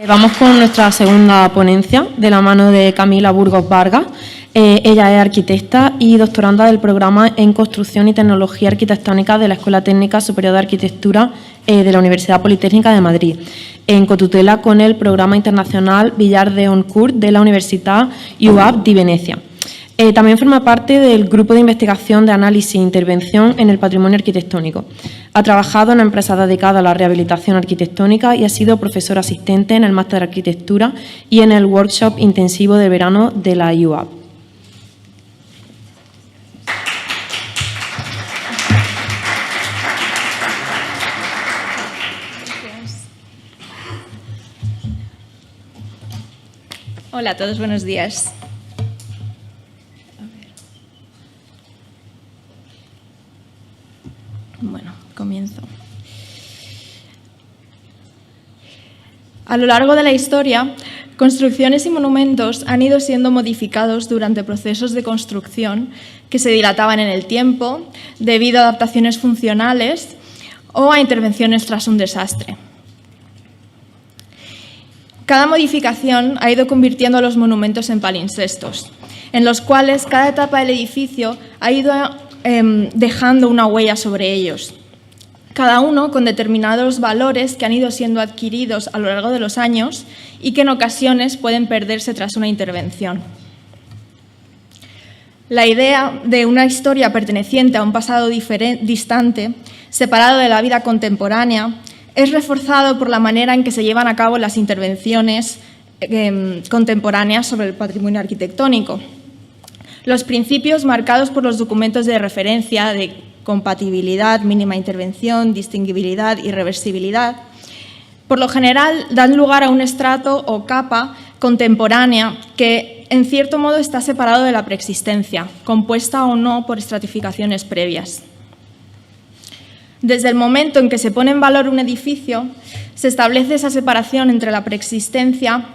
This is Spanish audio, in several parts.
Vamos con nuestra segunda ponencia, de la mano de Camila Burgos Vargas. Ella es arquitecta y doctoranda del programa en Construcción y Tecnología Arquitectónica de la Escuela Técnica Superior de Arquitectura de la Universidad Politécnica de Madrid, en cotutela con el Programa Internacional Villar de Oncourt de la Universitat IUAP de Venecia. También forma parte del Grupo de Investigación de Análisis e Intervención en el Patrimonio Arquitectónico. Ha trabajado en empresas dedicadas a la rehabilitación arquitectónica y ha sido profesora asistente en el Máster de Arquitectura y en el Workshop Intensivo de Verano de la IUAP. Hola a todos, buenos días. Bueno, comienzo. A lo largo de la historia, construcciones y monumentos han ido siendo modificados durante procesos de construcción que se dilataban en el tiempo debido a adaptaciones funcionales o a intervenciones tras un desastre. Cada modificación ha ido convirtiendo a los monumentos en palimpsestos, en los cuales cada etapa del edificio ha ido dejando una huella sobre ellos, cada uno con determinados valores que han ido siendo adquiridos a lo largo de los años y que en ocasiones pueden perderse tras una intervención. La idea de una historia perteneciente a un pasado distante, separado de la vida contemporánea, es reforzado por la manera en que se llevan a cabo las intervenciones contemporáneas sobre el patrimonio arquitectónico. Los principios marcados por los documentos de referencia de compatibilidad, mínima intervención, distinguibilidad y reversibilidad, por lo general dan lugar a un estrato o capa contemporánea que, en cierto modo, está separado de la preexistencia, compuesta o no por estratificaciones previas. Desde el momento en que se pone en valor un edificio, se establece esa separación entre la preexistencia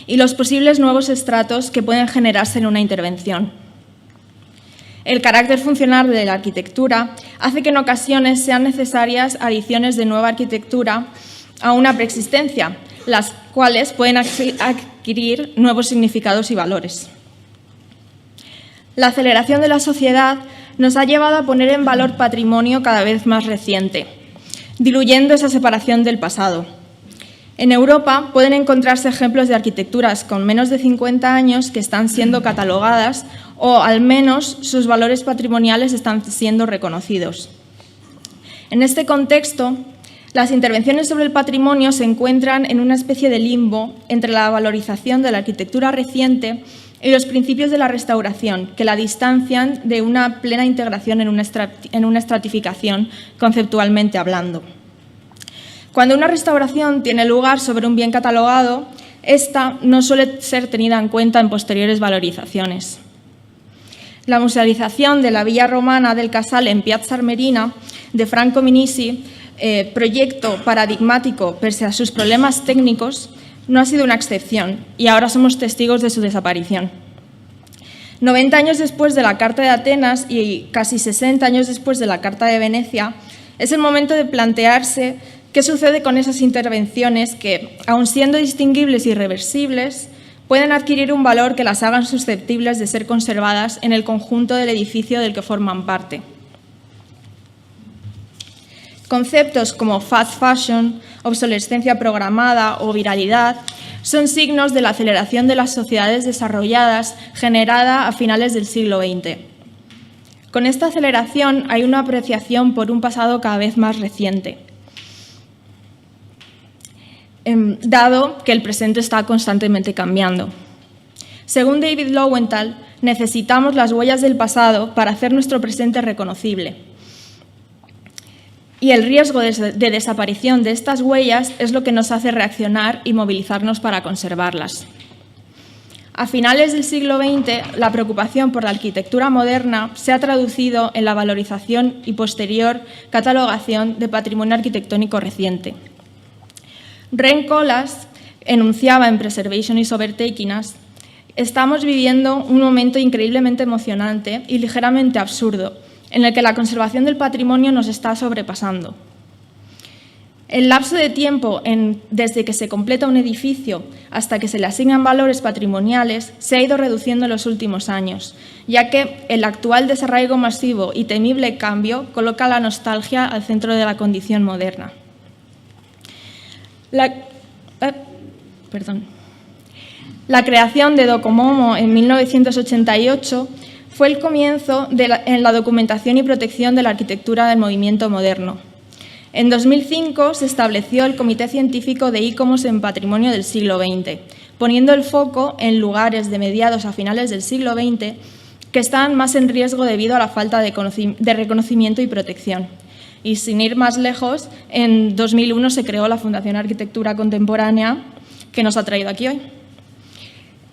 y los posibles nuevos estratos que pueden generarse en una intervención. El carácter funcional de la arquitectura hace que en ocasiones sean necesarias adiciones de nueva arquitectura a una preexistencia, las cuales pueden adquirir nuevos significados y valores. La aceleración de la sociedad nos ha llevado a poner en valor patrimonio cada vez más reciente, diluyendo esa separación del pasado. En Europa pueden encontrarse ejemplos de arquitecturas con menos de 50 años que están siendo catalogadas o, al menos, sus valores patrimoniales están siendo reconocidos. En este contexto, las intervenciones sobre el patrimonio se encuentran en una especie de limbo entre la valorización de la arquitectura reciente y los principios de la restauración, que la distancian de una plena integración en una estratificación, conceptualmente hablando. Cuando una restauración tiene lugar sobre un bien catalogado, esta no suele ser tenida en cuenta en posteriores valorizaciones. La musealización de la villa romana del Casale en Piazza Armerina de Franco Minisi, proyecto paradigmático pese a sus problemas técnicos, no ha sido una excepción y ahora somos testigos de su desaparición. 90 años después de la Carta de Atenas y casi 60 años después de la Carta de Venecia, es el momento de plantearse qué sucede con esas intervenciones que, aun siendo distinguibles y reversibles, pueden adquirir un valor que las hagan susceptibles de ser conservadas en el conjunto del edificio del que forman parte. Conceptos como fast fashion, obsolescencia programada o viralidad son signos de la aceleración de las sociedades desarrolladas generada a finales del siglo XX. Con esta aceleración hay una apreciación por un pasado cada vez más reciente, dado que el presente está constantemente cambiando. Según David Lowenthal, necesitamos las huellas del pasado para hacer nuestro presente reconocible. Y el riesgo de desaparición de estas huellas es lo que nos hace reaccionar y movilizarnos para conservarlas. A finales del siglo XX, la preocupación por la arquitectura moderna se ha traducido en la valorización y posterior catalogación de patrimonio arquitectónico reciente. Ren Koolhaas enunciaba en Preservation is Overtaking Us: estamos viviendo un momento increíblemente emocionante y ligeramente absurdo, en el que la conservación del patrimonio nos está sobrepasando. El lapso de tiempo desde que se completa un edificio hasta que se le asignan valores patrimoniales se ha ido reduciendo en los últimos años, ya que el actual desarraigo masivo y temible cambio coloca la nostalgia al centro de la condición moderna. La creación de Docomomo en 1988 fue el comienzo en la documentación y protección de la arquitectura del movimiento moderno. En 2005 se estableció el Comité Científico de ICOMOS en Patrimonio del siglo XX, poniendo el foco en lugares de mediados a finales del siglo XX que están más en riesgo debido a la falta de reconocimiento y protección. Y sin ir más lejos, en 2001 se creó la Fundación Arquitectura Contemporánea, que nos ha traído aquí hoy.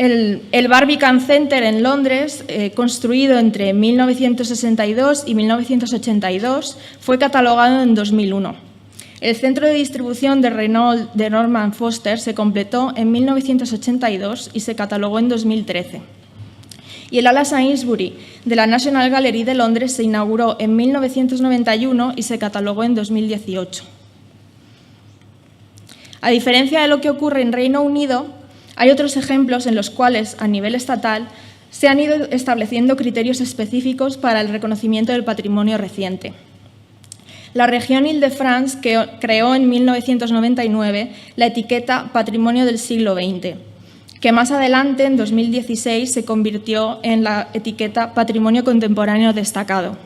El Barbican Center en Londres, construido entre 1962 y 1982, fue catalogado en 2001. El centro de distribución de Renault de Norman Foster se completó en 1982 y se catalogó en 2013. Y el ala Sainsbury de la National Gallery de Londres se inauguró en 1991 y se catalogó en 2018. A diferencia de lo que ocurre en Reino Unido, hay otros ejemplos en los cuales, a nivel estatal, se han ido estableciendo criterios específicos para el reconocimiento del patrimonio reciente. La región Île-de-France creó en 1999 la etiqueta Patrimonio del siglo XX, que más adelante, en 2016, se convirtió en la etiqueta Patrimonio Contemporáneo Destacado,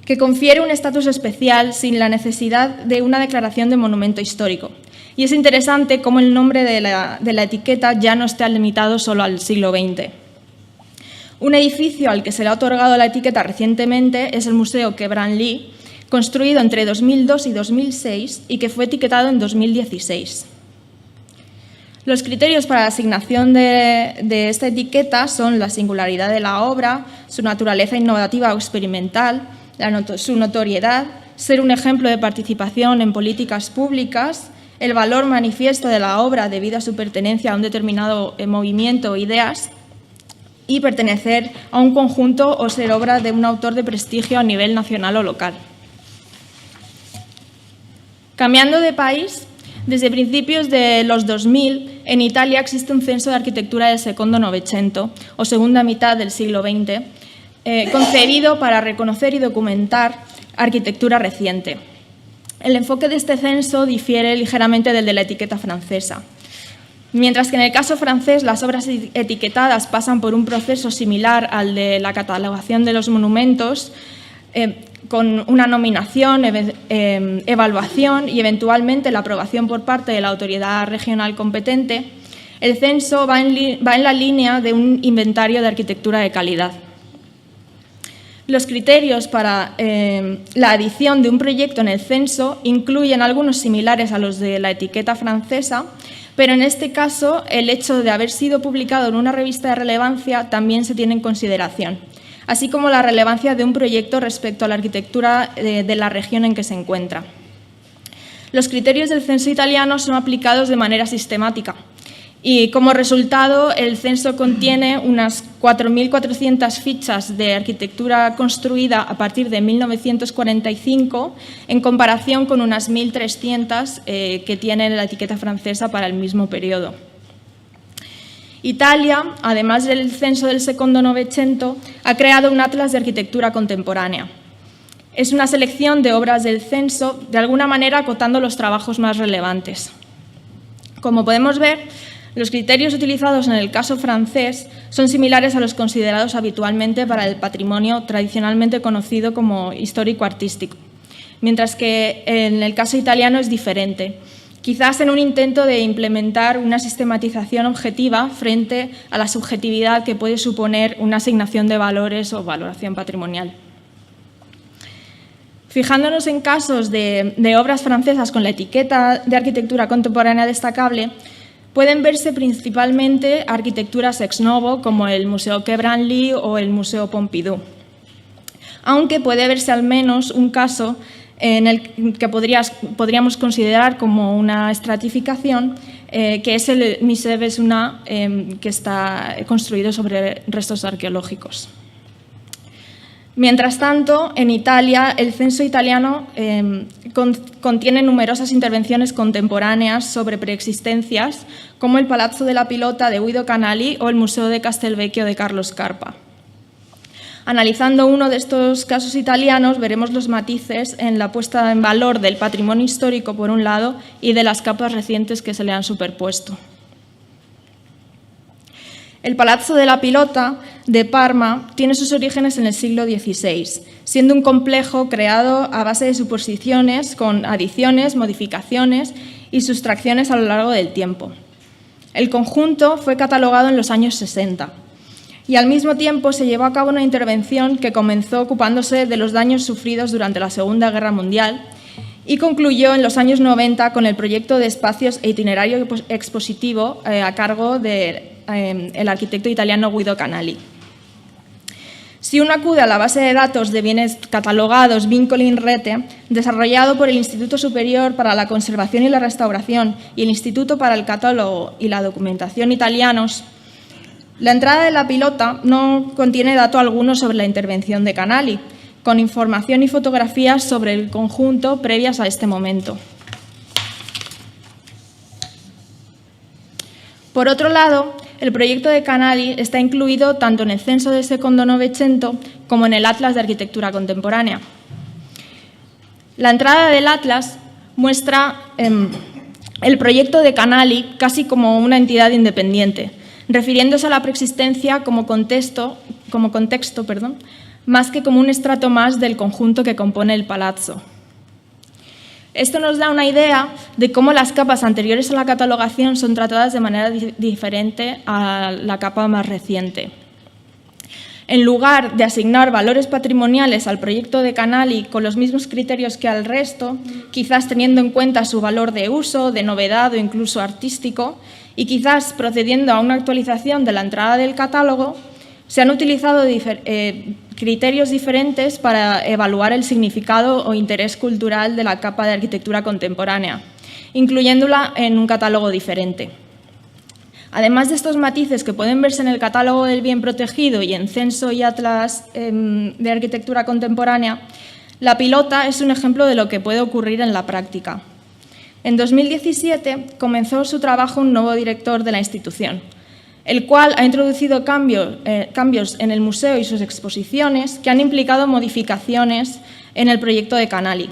que confiere un estatus especial sin la necesidad de una declaración de monumento histórico. Y es interesante cómo el nombre de la etiqueta ya no está limitado solo al siglo XX. Un edificio al que se le ha otorgado la etiqueta recientemente es el Museo Quebran Lee, construido entre 2002 y 2006 y que fue etiquetado en 2016. Los criterios para la asignación de esta etiqueta son la singularidad de la obra, su naturaleza innovativa o experimental, su notoriedad, ser un ejemplo de participación en políticas públicas, el valor manifiesto de la obra debido a su pertenencia a un determinado movimiento o ideas y pertenecer a un conjunto o ser obra de un autor de prestigio a nivel nacional o local. Cambiando de país, desde principios de los 2000, en Italia existe un censo de arquitectura del Secondo Novecento, o segunda mitad del siglo XX, concebido para reconocer y documentar arquitectura reciente. El enfoque de este censo difiere ligeramente del de la etiqueta francesa. Mientras que en el caso francés las obras etiquetadas pasan por un proceso similar al de la catalogación de los monumentos, con una nominación, evaluación y eventualmente la aprobación por parte de la autoridad regional competente, el censo va en la línea de un inventario de arquitectura de calidad. Los criterios para la adición de un proyecto en el censo incluyen algunos similares a los de la etiqueta francesa, pero en este caso el hecho de haber sido publicado en una revista de relevancia también se tiene en consideración, así como la relevancia de un proyecto respecto a la arquitectura de la región en que se encuentra. Los criterios del censo italiano son aplicados de manera sistemática y, como resultado, el censo contiene unas 4.400 fichas de arquitectura construida a partir de 1945, en comparación con unas 1.300 que tiene la etiqueta francesa para el mismo periodo. Italia, además del censo del Secondo Novecento, ha creado un atlas de arquitectura contemporánea. Es una selección de obras del censo, de alguna manera acotando los trabajos más relevantes. Como podemos ver, los criterios utilizados en el caso francés son similares a los considerados habitualmente para el patrimonio tradicionalmente conocido como histórico-artístico, mientras que en el caso italiano es diferente, quizás en un intento de implementar una sistematización objetiva frente a la subjetividad que puede suponer una asignación de valores o valoración patrimonial. Fijándonos en casos de obras francesas con la etiqueta de arquitectura contemporánea destacable, pueden verse principalmente arquitecturas ex novo como el Museo Quebran Lee o el Museo Pompidou, aunque puede verse al menos un caso en el que podríamos considerar como una estratificación, que es el Musée Besuna, que está construido sobre restos arqueológicos. Mientras tanto, en Italia, el censo italiano contiene numerosas intervenciones contemporáneas sobre preexistencias, como el Palazzo della Pilota de Guido Canali o el Museo de Castelvecchio de Carlo Scarpa. Analizando uno de estos casos italianos, veremos los matices en la puesta en valor del patrimonio histórico, por un lado, y de las capas recientes que se le han superpuesto. El Palazzo della Pilota de Parma tiene sus orígenes en el siglo XVI, siendo un complejo creado a base de suposiciones con adiciones, modificaciones y sustracciones a lo largo del tiempo. El conjunto fue catalogado en los años 60 y al mismo tiempo se llevó a cabo una intervención que comenzó ocupándose de los daños sufridos durante la Segunda Guerra Mundial y concluyó en los años 90 con el proyecto de espacios e itinerario expositivo a cargo del arquitecto italiano Guido Canali. Si uno acude a la base de datos de bienes catalogados Vincoli in Rete, desarrollado por el Instituto Superior para la Conservación y la Restauración y el Instituto para el Catálogo y la Documentación italianos, la entrada de la pilota no contiene dato alguno sobre la intervención de Canali, con información y fotografías sobre el conjunto previas a este momento. Por otro lado, el proyecto de Canali está incluido tanto en el censo del Secondo Novecento como en el Atlas de Arquitectura Contemporánea. La entrada del Atlas muestra el proyecto de Canali casi como una entidad independiente, refiriéndose a la preexistencia como contexto, más que como un estrato más del conjunto que compone el palazzo. Esto nos da una idea de cómo las capas anteriores a la catalogación son tratadas de manera diferente a la capa más reciente. En lugar de asignar valores patrimoniales al proyecto de Canali con los mismos criterios que al resto, quizás teniendo en cuenta su valor de uso, de novedad o incluso artístico, y quizás procediendo a una actualización de la entrada del catálogo, se han utilizado criterios diferentes para evaluar el significado o interés cultural de la capa de arquitectura contemporánea, incluyéndola en un catálogo diferente. Además de estos matices que pueden verse en el catálogo del bien protegido y en censo y atlas de arquitectura contemporánea, la pilota es un ejemplo de lo que puede ocurrir en la práctica. En 2017 comenzó su trabajo un nuevo director de la institución, el cual ha introducido cambios en el museo y sus exposiciones que han implicado modificaciones en el proyecto de Canali.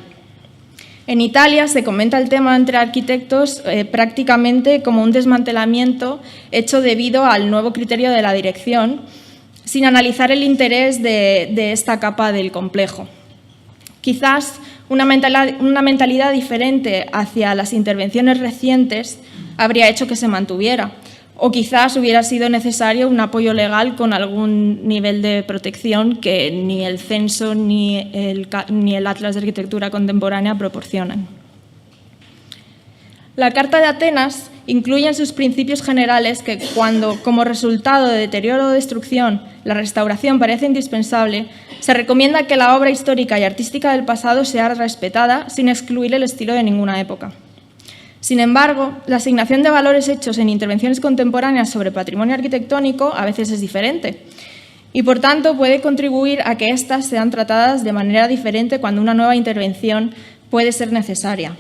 En Italia se comenta el tema entre arquitectos prácticamente como un desmantelamiento hecho debido al nuevo criterio de la dirección, sin analizar el interés de esta capa del complejo. Quizás una mentalidad diferente hacia las intervenciones recientes habría hecho que se mantuviera, o quizás hubiera sido necesario un apoyo legal con algún nivel de protección que ni el censo ni el Atlas de Arquitectura Contemporánea proporcionan. La Carta de Atenas incluye en sus principios generales que cuando, como resultado de deterioro o destrucción, la restauración parece indispensable, se recomienda que la obra histórica y artística del pasado sea respetada sin excluir el estilo de ninguna época. Sin embargo, la asignación de valores hechos en intervenciones contemporáneas sobre patrimonio arquitectónico a veces es diferente y, por tanto, puede contribuir a que éstas sean tratadas de manera diferente cuando una nueva intervención puede ser necesaria.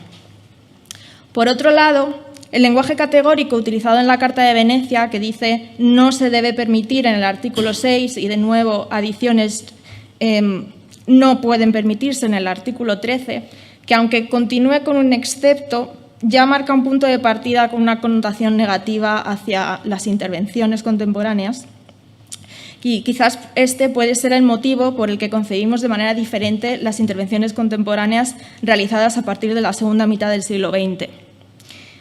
Por otro lado, el lenguaje categórico utilizado en la Carta de Venecia, que dice no se debe permitir en el artículo 6 y, de nuevo, adiciones no pueden permitirse en el artículo 13, que aunque continúe con un excepto, ya marca un punto de partida con una connotación negativa hacia las intervenciones contemporáneas. Y quizás este puede ser el motivo por el que concebimos de manera diferente las intervenciones contemporáneas realizadas a partir de la segunda mitad del siglo XX.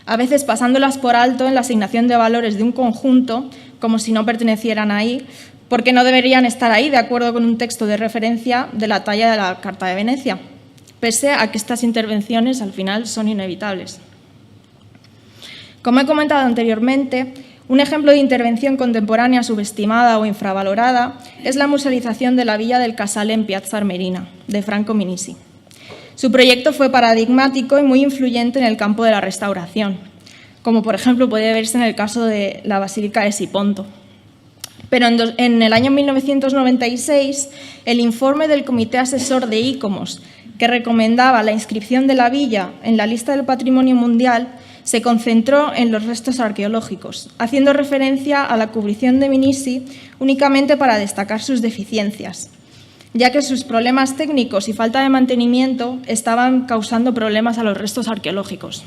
A veces pasándolas por alto en la asignación de valores de un conjunto, como si no pertenecieran ahí, porque no deberían estar ahí de acuerdo con un texto de referencia de la talla de la Carta de Venecia, pese a que estas intervenciones al final son inevitables. Como he comentado anteriormente, un ejemplo de intervención contemporánea subestimada o infravalorada es la musealización de la Villa del Casale en Piazza Armerina, de Franco Minisi. Su proyecto fue paradigmático y muy influyente en el campo de la restauración, como por ejemplo puede verse en el caso de la Basílica de Siponto. Pero en el año 1996, el informe del Comité Asesor de ICOMOS, que recomendaba la inscripción de la villa en la lista del Patrimonio Mundial, se concentró en los restos arqueológicos, haciendo referencia a la cubrición de Minisi únicamente para destacar sus deficiencias, ya que sus problemas técnicos y falta de mantenimiento estaban causando problemas a los restos arqueológicos.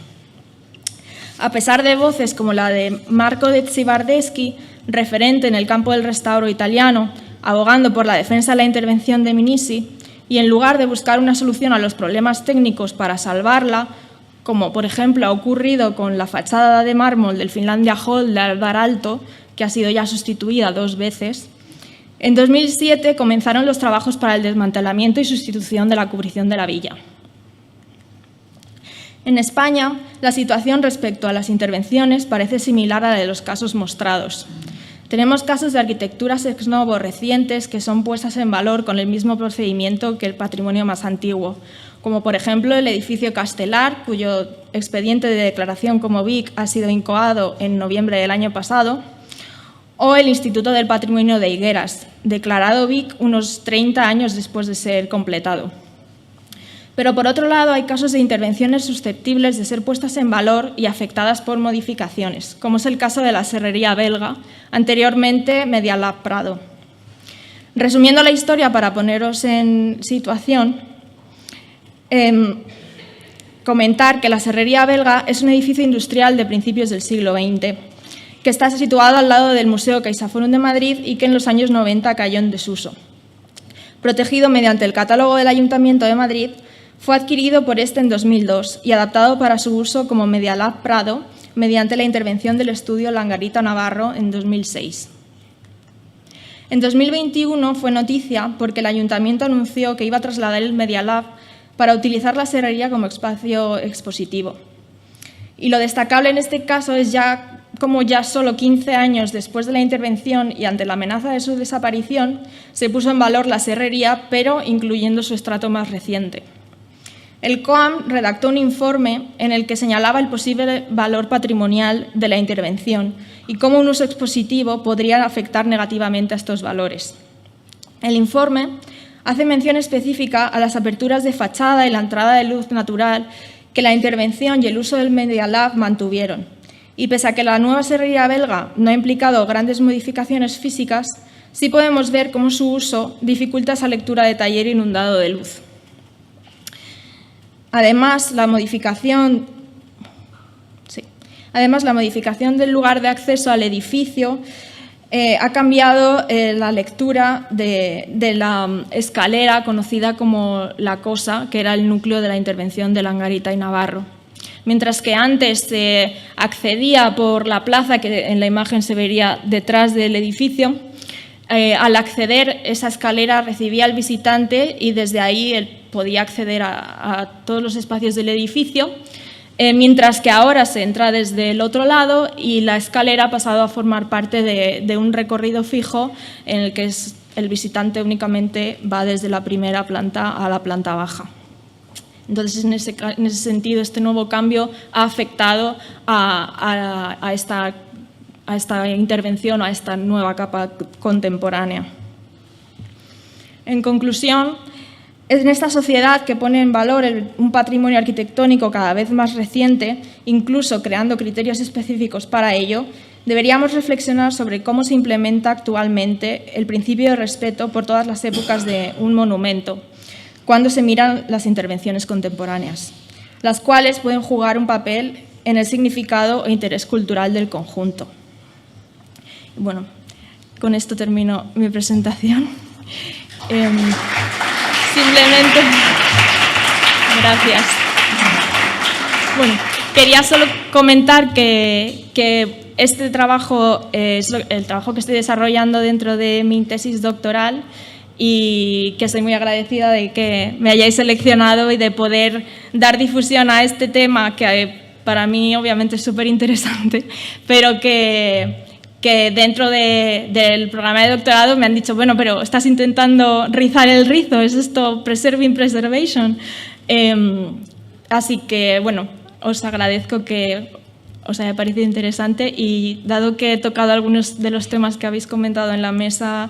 A pesar de voces como la de Marco de Zibardeschi, referente en el campo del restauro italiano, abogando por la defensa de la intervención de Minisi, y en lugar de buscar una solución a los problemas técnicos para salvarla, como por ejemplo ha ocurrido con la fachada de mármol del Finlandia Hall de Alvar Aalto, que ha sido ya sustituida 2 veces, en 2007 comenzaron los trabajos para el desmantelamiento y sustitución de la cubrición de la villa. En España, la situación respecto a las intervenciones parece similar a la de los casos mostrados. Tenemos casos de arquitecturas ex novo recientes que son puestas en valor con el mismo procedimiento que el patrimonio más antiguo, como por ejemplo el edificio Castelar, cuyo expediente de declaración como BIC ha sido incoado en noviembre del año pasado, o el Instituto del Patrimonio de Higueras, declarado BIC unos 30 años después de ser completado. Pero, por otro lado, hay casos de intervenciones susceptibles de ser puestas en valor y afectadas por modificaciones, como es el caso de la Serrería Belga, anteriormente Medialab Prado. Resumiendo la historia para poneros en situación, comentar que la Serrería Belga es un edificio industrial de principios del siglo XX, que está situado al lado del Museo CaixaForum de Madrid y que en los años 90 cayó en desuso. Protegido mediante el catálogo del Ayuntamiento de Madrid, fue adquirido por este en 2002 y adaptado para su uso como Medialab Prado mediante la intervención del estudio Langarita Navarro en 2006. En 2021 fue noticia porque el Ayuntamiento anunció que iba a trasladar el Medialab para utilizar la serrería como espacio expositivo. Y lo destacable en este caso es como ya solo 15 años después de la intervención y ante la amenaza de su desaparición, se puso en valor la serrería, pero incluyendo su estrato más reciente. El COAM redactó un informe en el que señalaba el posible valor patrimonial de la intervención y cómo un uso expositivo podría afectar negativamente a estos valores. El informe hace mención específica a las aperturas de fachada y la entrada de luz natural que la intervención y el uso del Medialab mantuvieron. Y pese a que la nueva serrería belga no ha implicado grandes modificaciones físicas, sí podemos ver cómo su uso dificulta esa lectura de taller inundado de luz. Además, la modificación del lugar de acceso al edificio ha cambiado la lectura de la escalera conocida como La Cosa, que era el núcleo de la intervención de Langarita y Navarro. Mientras que antes se accedía por la plaza, que en la imagen se vería detrás del edificio, al acceder esa escalera recibía al visitante y desde ahí él podía acceder a todos los espacios del edificio, mientras que ahora se entra desde el otro lado y la escalera ha pasado a formar parte de un recorrido fijo en el que el visitante únicamente va desde la primera planta a la planta baja. Entonces, en ese sentido, este nuevo cambio ha afectado a esta intervención, a esta nueva capa contemporánea. En conclusión, en esta sociedad que pone en valor un patrimonio arquitectónico cada vez más reciente, incluso creando criterios específicos para ello, deberíamos reflexionar sobre cómo se implementa actualmente el principio de respeto por todas las épocas de un monumento, cuando se miran las intervenciones contemporáneas, las cuales pueden jugar un papel en el significado e interés cultural del conjunto. Bueno, con esto termino mi presentación. Simplemente, gracias. Bueno, quería solo comentar que este trabajo es el trabajo que estoy desarrollando dentro de mi tesis doctoral y que estoy muy agradecida de que me hayáis seleccionado y de poder dar difusión a este tema que para mí obviamente es súper interesante, pero que dentro del programa de doctorado me han dicho, bueno, pero estás intentando rizar el rizo, ¿es esto preserving preservation? Así que, bueno, os agradezco que os haya parecido interesante y dado que he tocado algunos de los temas que habéis comentado en la mesa,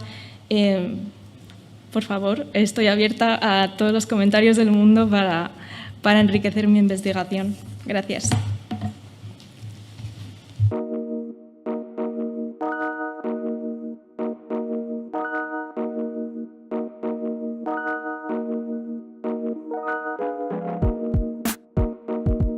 por favor, estoy abierta a todos los comentarios del mundo para enriquecer mi investigación. Gracias.